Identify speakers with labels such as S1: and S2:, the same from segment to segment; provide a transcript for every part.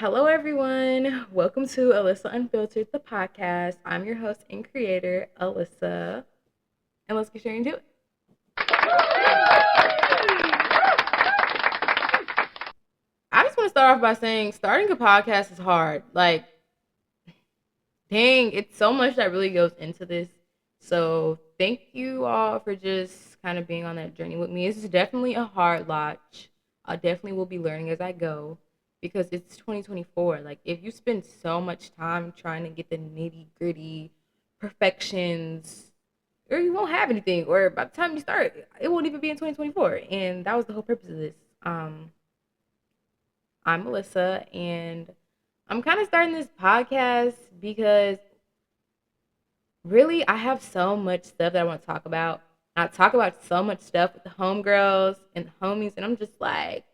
S1: Hello, everyone. Welcome to Alissa Unfiltered, the podcast. I'm your host and creator, Alissa. And let's get straight into it. I just want to start off by saying starting a podcast is hard. Dang, it's so much that really goes into this. So, thank you all for just kind of being on that journey with me. This is definitely a hard watch. I definitely will be learning as I go because it's 2024. Like, if you spend so much time trying to get the nitty gritty perfections, or you won't have anything, or by the time you start, it won't even be in 2024. And that was the whole purpose of this. I'm Melissa, and I'm kind of starting this podcast because really, I have so much stuff that I want to talk about. I talk about so much stuff with the homegirls and the homies, and I'm just like,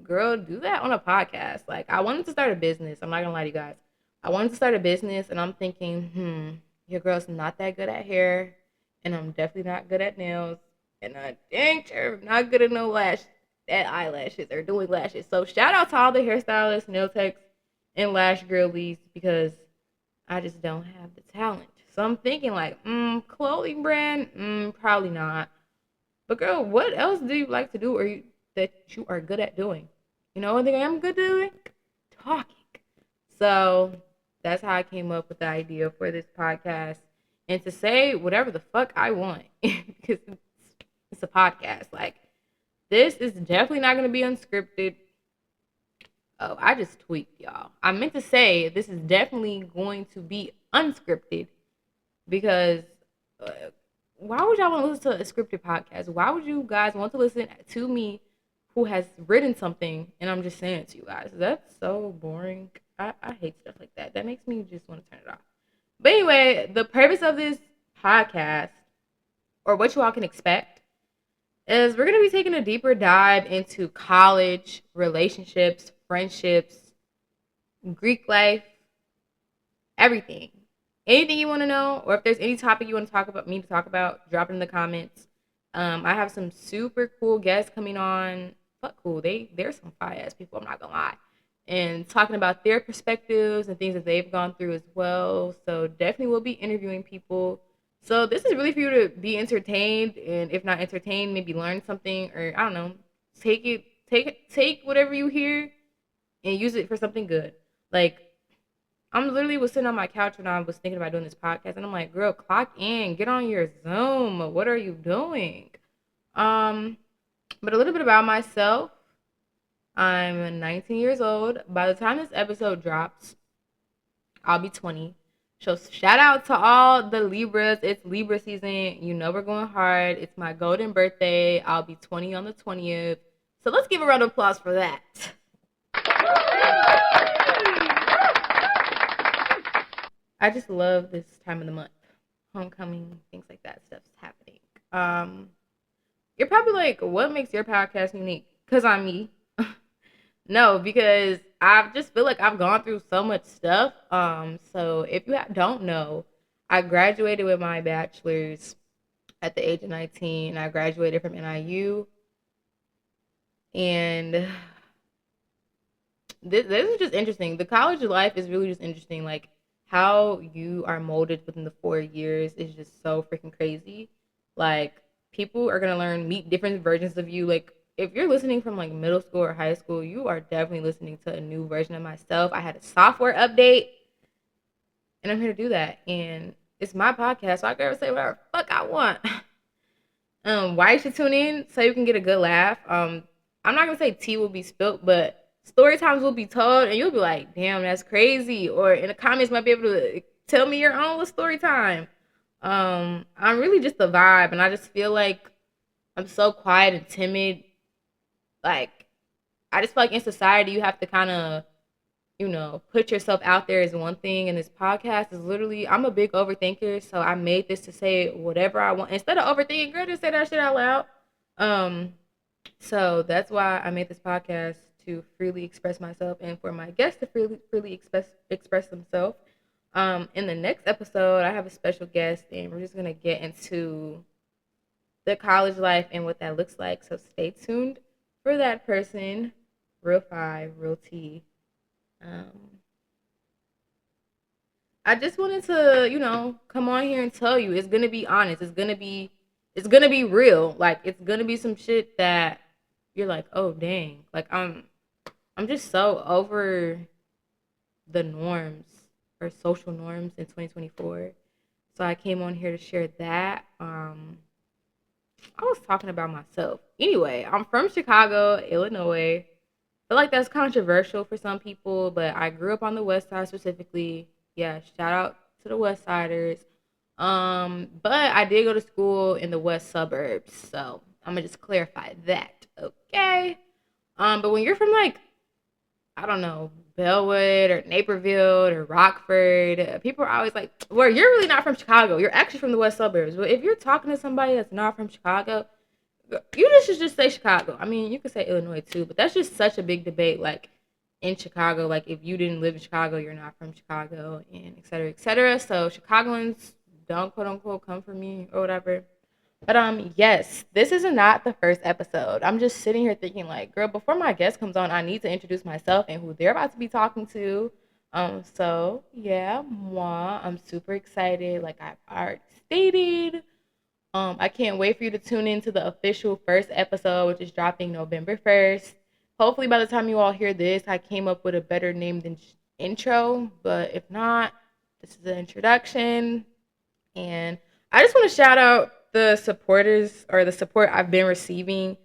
S1: girl, do that on a podcast. Like, I wanted to start a business. I'm not gonna lie to you guys. I wanted to start a business, and I'm thinking, your girl's not that good at hair, and I'm definitely not good at nails, and I dang sure not good at at eyelashes or doing lashes. So shout out to all the hairstylists, nail techs, and lash girlies because I just don't have the talent. So I'm thinking like, clothing brand, probably not. But girl, what else do you like to do or that you are good at doing? You know, one thing I am good at doing? Talking. So that's how I came up with the idea for this podcast and to say whatever the fuck I want because it's a podcast. Like, this is definitely not going to be unscripted. Oh, I just tweaked, y'all. I meant to say this is definitely going to be unscripted because uh, why would y'all want to listen to a scripted podcast? Why would you guys want to listen to me who has written something and I'm just saying it to you guys? That's so boring. I hate stuff like that. That makes me just want to turn it off. But anyway, the purpose of this podcast, or what you all can expect, is we're going to be taking a deeper dive into college, relationships, friendships, Greek life, everything. Anything you want to know, or if there's any topic you want to talk about, me to talk about, drop it in the comments. I have some super cool guests coming on. Fuck cool, they're some fire ass people. I'm not gonna lie, and talking about their perspectives and things that they've gone through as well. So definitely we'll be interviewing people. So this is really for you to be entertained, and if not entertained, maybe learn something, or I don't know, take whatever you hear and use it for something good. Like, I'm literally was sitting on my couch when I was thinking about doing this podcast, and I'm like, girl, clock in, get on your Zoom. What are you doing? Um, but a little bit about myself. I'm 19 years old. By the time this episode drops, I'll be 20. So shout out to all the Libras. It's Libra season. You know we're going hard. It's my golden birthday. I'll be 20 on the 20th. So let's give a round of applause for that. I just love this time of the month. Homecoming, things like that stuff's happening. You're probably like, what makes your podcast unique? Because I'm me. No, because I just feel like I've gone through so much stuff. So if you don't know, I graduated with my bachelor's at the age of 19. I graduated from NIU. And this is just interesting. The college life is really just interesting. Like, how you are molded within the 4 years is just so freaking crazy. Like, people are gonna meet different versions of you. Like, if you're listening from like middle school or high school, you are definitely listening to a new version of myself. I had a software update, and I'm here to do that. And it's my podcast, so I can say whatever the fuck I want. Why you should tune in so you can get a good laugh. I'm not gonna say tea will be spilt, but story times will be told, and you'll be like, "Damn, that's crazy." Or in the comments, might be able to tell me your own story time. I'm really just a vibe, and I just feel like I'm so quiet and timid. Like, I just feel like in society, you have to kind of, put yourself out there as one thing. And this podcast is literally, I'm a big overthinker, so I made this to say whatever I want instead of overthinking. Girl, just say that shit out loud. So that's why I made this podcast, to freely express myself and for my guests to freely express themselves. In the next episode, I have a special guest, and we're just gonna get into the college life and what that looks like. So stay tuned for that person. Real five, real T. Um, I just wanted to, come on here and tell you it's gonna be honest. It's gonna be real. Like it's gonna be some shit that you're like, oh dang. Like I'm just so over the norms or social norms in 2024. So I came on here to share that. I was talking about myself. Anyway, I'm from Chicago, Illinois. I feel like that's controversial for some people, but I grew up on the West Side specifically. Yeah, shout out to the West Siders. But I did go to school in the West suburbs, so I'm gonna just clarify that, okay? But when you're from like I don't know, Bellwood or Naperville or Rockford, people are always like, well, you're really not from Chicago. You're actually from the West suburbs. But if you're talking to somebody that's not from Chicago, you just should just say Chicago. I mean, you could say Illinois too, but that's just such a big debate. Like in Chicago, like if you didn't live in Chicago, you're not from Chicago, and et cetera, et cetera. So Chicagoans don't quote unquote come for me or whatever. But yes, this is not the first episode. I'm just sitting here thinking like, girl, before my guest comes on, I need to introduce myself and who they're about to be talking to. So yeah, moi, I'm super excited. Like I've already stated. I can't wait for you to tune into the official first episode, which is dropping November 1st. Hopefully, by the time you all hear this, I came up with a better name than intro. But if not, this is the introduction. And I just want to shout out the supporters or the support I've been receiving.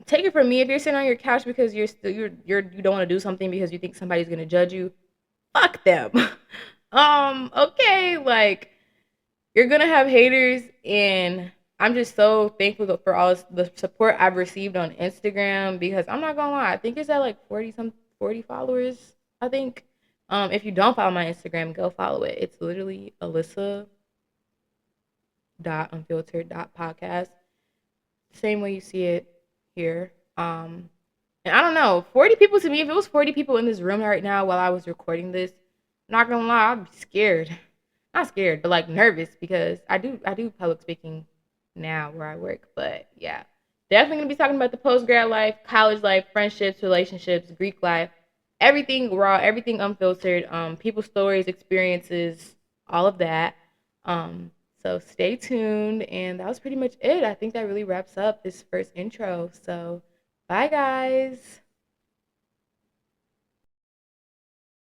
S1: Take it from me if you're sitting on your couch because you don't want to do something because you think somebody's gonna judge you. Fuck them. Okay, like you're gonna have haters, and I'm just so thankful for all the support I've received on Instagram because I'm not gonna lie, I think it's at like 40 followers. I think. If you don't follow my Instagram, go follow it. It's literally Alissa unfiltered.podcast. Same way you see it here. And I don't know, 40 people to me, if it was 40 people in this room right now while I was recording this, not gonna lie, I'd be scared. Not scared, but like nervous because I do public speaking now where I work. But yeah. Definitely gonna be talking about the post grad life, college life, friendships, relationships, Greek life, everything raw, everything unfiltered, people's stories, experiences, all of that. Um, so stay tuned. And that was pretty much it. I think that really wraps up this first intro. So bye, guys.